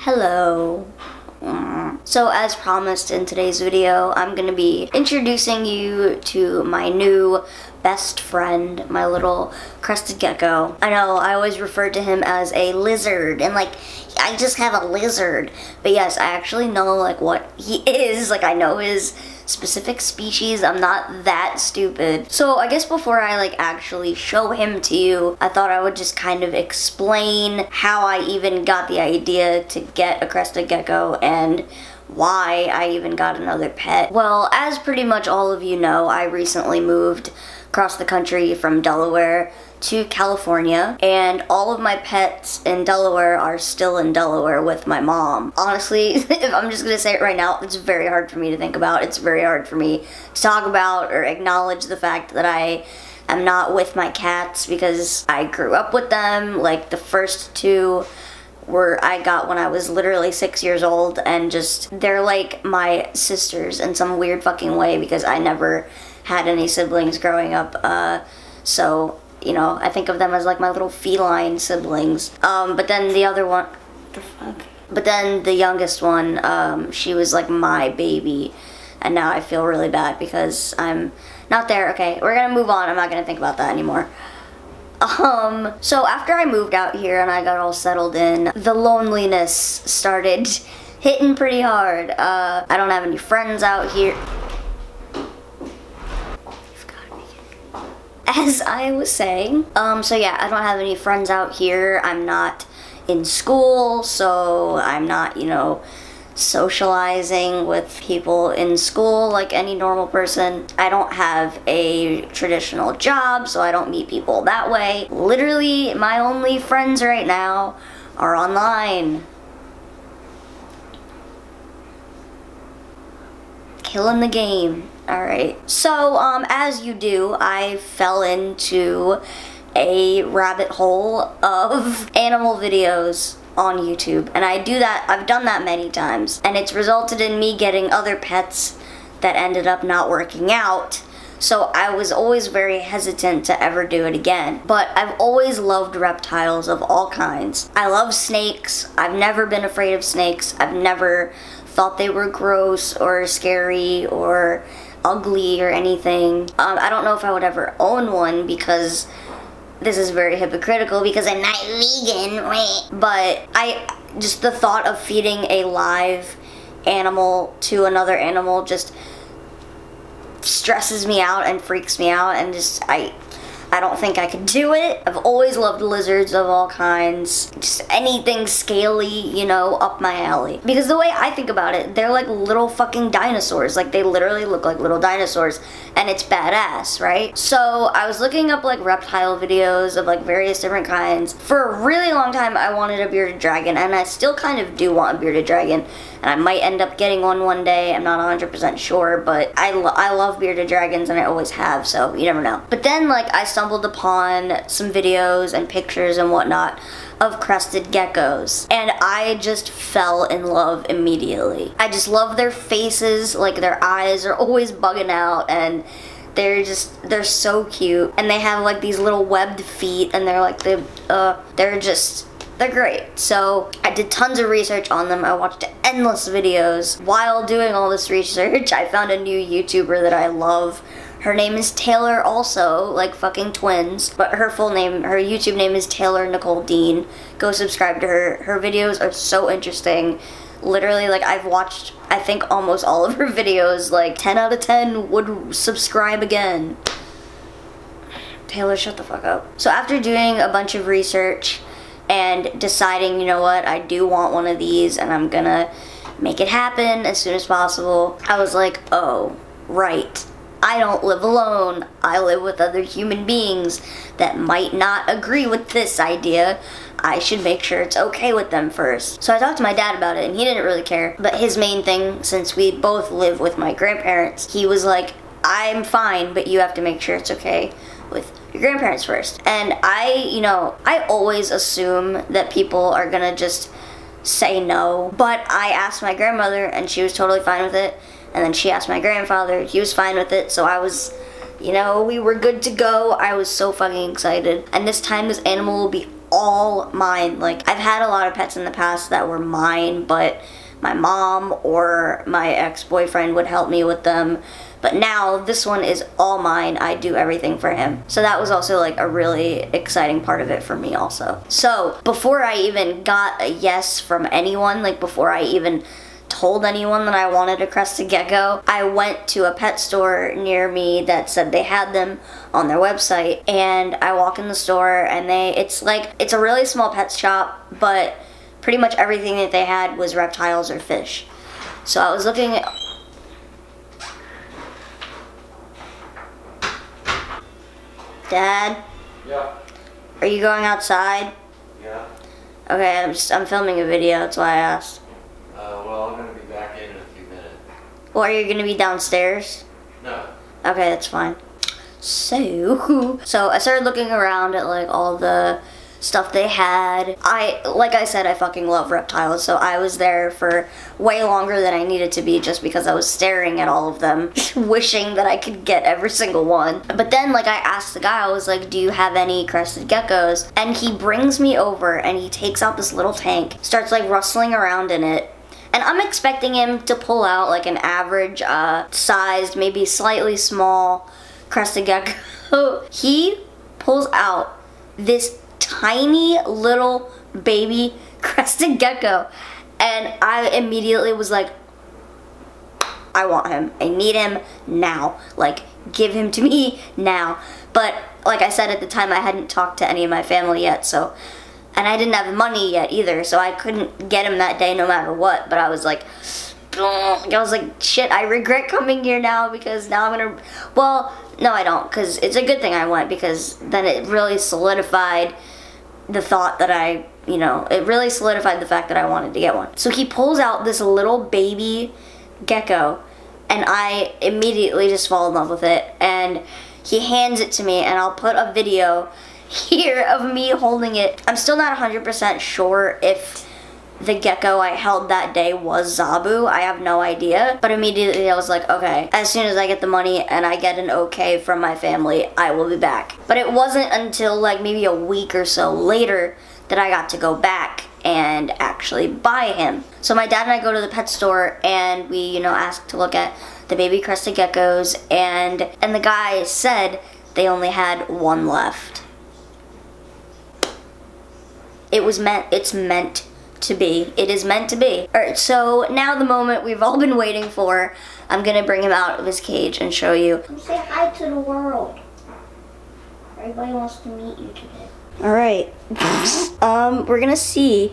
Hello. So as promised in today's video, I'm gonna be introducing you to my new best friend, my little Crested Gecko. I know, I always refer to him as a lizard, and like, I just have a lizard. But yes, I actually know like what he is, like I know his specific species. I'm not that stupid. So I guess before I like actually show him to you, I thought I would just kind of explain how I even got the idea to get a Crested Gecko and why I even got another pet. Well, as pretty much all of you know, I recently moved across the country from Delaware to California, and all of my pets in Delaware are still in Delaware with my mom. Honestly, if I'm just gonna say it right now, it's very hard for me to think about. It's very hard for me to talk about or acknowledge the fact that I am not with my cats because I grew up with them. Like the first two I got when I was literally 6 years old, and just they're like my sisters in some weird fucking way because I never had any siblings growing up. So you know, I think of them as like my little feline siblings. But then the other one, what the fuck? But then the youngest one, she was like my baby, and now I feel really bad because I'm not there. Okay, we're gonna move on. I'm not gonna think about that anymore. So after I moved out here and I got all settled in, the loneliness started hitting pretty hard. I don't have any friends out here. As I was saying, so yeah, I don't have any friends out here. I'm not in school, so I'm not, you know, socializing with people in school like any normal person. I don't have a traditional job, so I don't meet people that way. Literally, my only friends right now are online. Killing the game. Alright, so as you do, I fell into a rabbit hole of animal videos on YouTube, and I've done that many times, and it's resulted in me getting other pets that ended up not working out. So I was always very hesitant to ever do it again. But I've always loved reptiles of all kinds. I love snakes. I've never been afraid of snakes. I've never thought they were gross or scary or ugly or anything. I don't know if I would ever own one because this is very hypocritical because I'm not vegan, but just the thought of feeding a live animal to another animal just stresses me out and freaks me out, and just I don't think I could do it. I've always loved lizards of all kinds. Just anything scaly, you know, up my alley. Because the way I think about it, they're like little fucking dinosaurs. Like they literally look like little dinosaurs, and it's badass, right? So I was looking up like reptile videos of like various different kinds. For a really long time I wanted a bearded dragon, and I still kind of do want a bearded dragon. And I might end up getting one day. I'm not 100% sure, but I love bearded dragons, and I always have, so you never know. But then like I stumbled upon some videos and pictures and whatnot of crested geckos, and I just fell in love immediately. I just love their faces. Like their eyes are always bugging out, and they're so cute, and they have like these little webbed feet, and they're like they're great. So I did tons of research on them. I watched endless videos. While doing all this research, I found a new YouTuber that I love. Her name is Taylor also, like fucking twins. But her full name, her YouTube name is Taylor Nicole Dean. Go subscribe to her. Her videos are so interesting. Literally, like I've watched, I think almost all of her videos. Like 10 out of 10 would subscribe again. Taylor, shut the fuck up. So after doing a bunch of research and deciding, you know what, I do want one of these and I'm gonna make it happen as soon as possible, I was like, oh, right. I don't live alone. I live with other human beings that might not agree with this idea. I should make sure it's okay with them first. So I talked to my dad about it, and he didn't really care. But his main thing, since we both live with my grandparents, he was like, I'm fine, but you have to make sure it's okay with your grandparents first. And I always assume that people are gonna just say no. But I asked my grandmother, and she was totally fine with it. And then she asked my grandfather, he was fine with it, so I was, you know, we were good to go. I was so fucking excited. And this time this animal will be all mine. Like, I've had a lot of pets in the past that were mine, but my mom or my ex-boyfriend would help me with them. But now this one is all mine. I do everything for him. So that was also like a really exciting part of it for me also. So before I even got a yes from anyone, like before I even told anyone that I wanted a Crested Gecko, I went to a pet store near me that said they had them on their website, and I walk in the store and it's a really small pet shop, but pretty much everything that they had was reptiles or fish. So I was looking at... Dad? Yeah. Are you going outside? Yeah. Okay, I'm filming a video, that's why I asked. Well, I'm gonna be back in a few minutes. Well, are you gonna be downstairs? No. Okay, that's fine. So I started looking around at like all the stuff they had. Like I said, I fucking love reptiles, so I was there for way longer than I needed to be just because I was staring at all of them, wishing that I could get every single one. But then, like, I asked the guy, I was like, do you have any Crested Geckos? And he brings me over and he takes out this little tank, starts like rustling around in it. And I'm expecting him to pull out like an average sized, maybe slightly small Crested Gecko. He pulls out this tiny little baby Crested Gecko, and I immediately was like, I want him. I need him now. Like, give him to me now. But like I said, at the time I hadn't talked to any of my family yet, so, and I didn't have money yet either, so I couldn't get him that day no matter what. But I was like, shit, I regret coming here now because now I'm gonna, well, no I don't, because it's a good thing I went, because then it really solidified the thought that it really solidified the fact that I wanted to get one. So he pulls out this little baby gecko, and I immediately just fall in love with it, and he hands it to me, and I'll put a video here of me holding it. I'm still not 100% sure if the gecko I held that day was Zaboo. I have no idea. But immediately I was like, okay, as soon as I get the money and I get an okay from my family, I will be back. But it wasn't until like maybe a week or so later that I got to go back and actually buy him. So my dad and I go to the pet store, and we, asked to look at the baby Crested Geckos, and the guy said they only had one left. It's meant to be. It is meant to be. Alright, so now the moment we've all been waiting for. I'm gonna bring him out of his cage and show you. Come say hi to the world. Everybody wants to meet you today. Alright. We're gonna see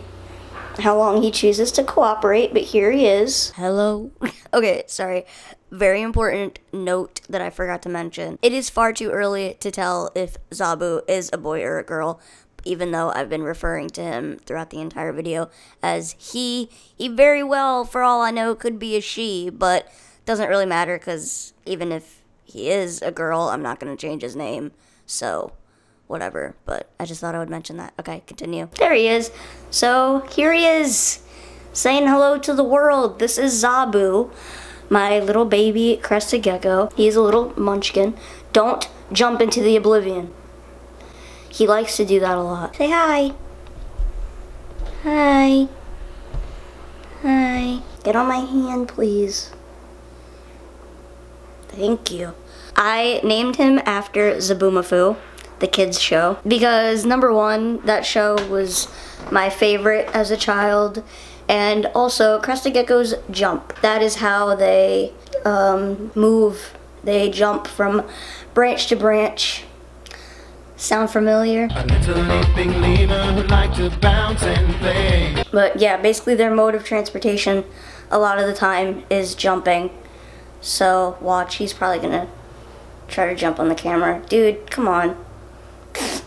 how long he chooses to cooperate, but here he is. Hello. Okay, sorry. Very important note that I forgot to mention. It is far too early to tell if Zaboo is a boy or a girl, even though I've been referring to him throughout the entire video as he. He very well, for all I know, could be a she, but doesn't really matter, because even if he is a girl, I'm not going to change his name, so whatever. But I just thought I would mention that. Okay, continue. There he is. So here he is, saying hello to the world. This is Zaboo, my little baby Crested Gecko. He's a little munchkin. Don't jump into the oblivion. He likes to do that a lot. Say hi. Hi. Hi. Get on my hand, please. Thank you. I named him after Zaboo, the kids show, because number one, that show was my favorite as a child, and also Crested Geckos jump. That is how they move. They jump from branch to branch. Sound familiar? A little leaping lemur who like to bounce and play. But yeah, basically their mode of transportation a lot of the time is jumping. So watch, he's probably gonna try to jump on the camera. Dude, come on.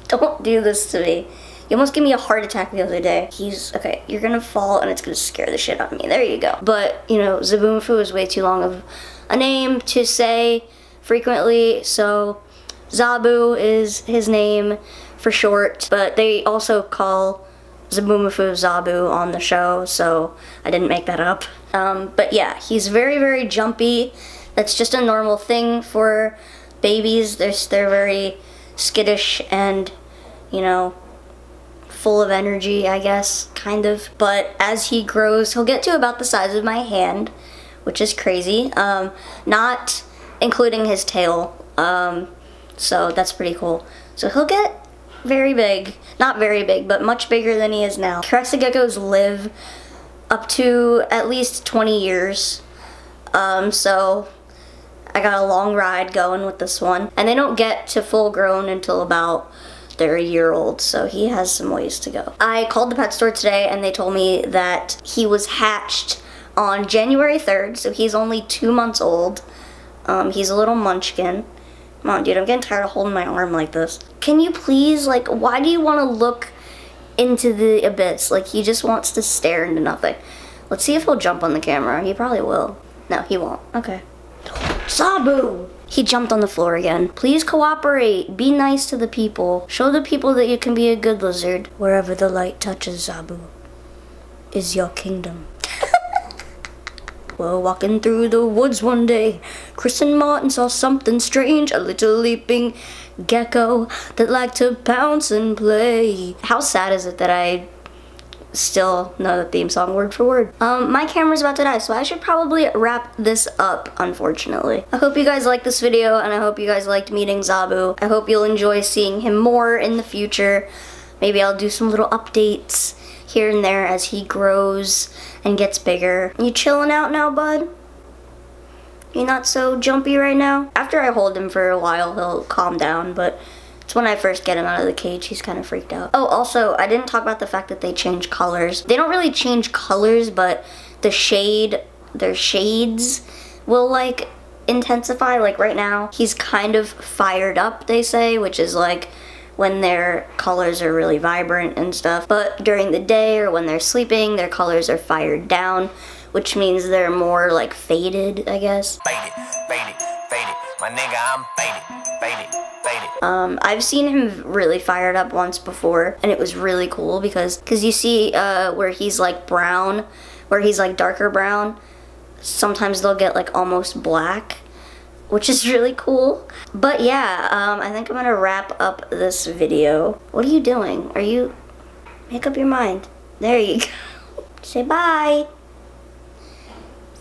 Don't do this to me. You almost gave me a heart attack the other day. Okay, you're gonna fall and it's gonna scare the shit out of me. There you go. But, Zaboo is way too long of a name to say frequently, so Zaboo is his name for short, but they also call Zaboo Zaboo on the show, so I didn't make that up. But yeah, he's very, very jumpy. That's just a normal thing for babies. They're very skittish and, full of energy, I guess, kind of. But as he grows, he'll get to about the size of my hand, which is crazy. Not including his tail. So that's pretty cool. So he'll get very big. Not very big, but much bigger than he is now. Crested geckos live up to at least 20 years. So I got a long ride going with this one. And they don't get to full grown until about they're a year old, so he has some ways to go. I called the pet store today and they told me that he was hatched on January 3rd, so he's only 2 months old. He's a little munchkin. Come on, dude, I'm getting tired of holding my arm like this. Can you please, like, why do you want to look into the abyss? Like, he just wants to stare into nothing. Let's see if he'll jump on the camera. He probably will. No, he won't. Okay. Zaboo! He jumped on the floor again. Please cooperate. Be nice to the people. Show the people that you can be a good lizard. Wherever the light touches, Zaboo, is your kingdom. Well, walking through the woods one day, Chris and Martin saw something strange. A little leaping gecko that liked to bounce and play. How sad is it that I still know the theme song word for word? My camera's about to die, so I should probably wrap this up, unfortunately. I hope you guys liked this video, and I hope you guys liked meeting Zaboo. I hope you'll enjoy seeing him more in the future. Maybe I'll do some little updates here and there as he grows and gets bigger. You chilling out now, bud? You not so jumpy right now? After I hold him for a while, he'll calm down, but it's when I first get him out of the cage, he's kind of freaked out. Oh, also, I didn't talk about the fact that they change colors. They don't really change colors, but the shade, their shades will, like, intensify. Like, right now, he's kind of fired up, they say, which is, like, when their colors are really vibrant and stuff. But during the day or when they're sleeping, their colors are fired down, which means they're more, like, faded, I guess. Faded, faded, faded. My nigga, I'm faded, faded. I've seen him really fired up once before, and it was really cool because you see where he's like brown, where he's like darker brown, sometimes they'll get like almost black, which is really cool. But yeah, I think I'm gonna wrap up this video. What are you doing? Make up your mind. There you go. Say bye.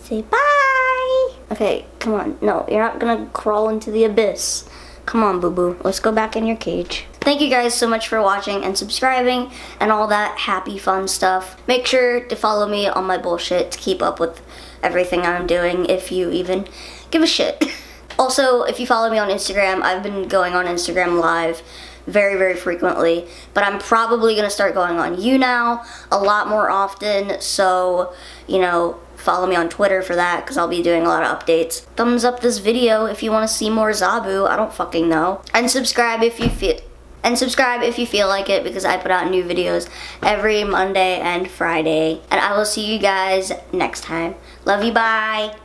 Say bye. Okay, come on. No, you're not gonna crawl into the abyss. Come on, boo-boo. Let's go back in your cage. Thank you guys so much for watching and subscribing and all that happy, fun stuff. Make sure to follow me on my bullshit to keep up with everything I'm doing, if you even give a shit. Also, if you follow me on Instagram, I've been going on Instagram Live very, very frequently, but I'm probably gonna start going on YouNow a lot more often, so, you know, follow me on Twitter for that, because I'll be doing a lot of updates. Thumbs up this video if you want to see more Zaboo. I don't fucking know. And subscribe if you feel like it, because I put out new videos every Monday and Friday. And I will see you guys next time. Love you, bye.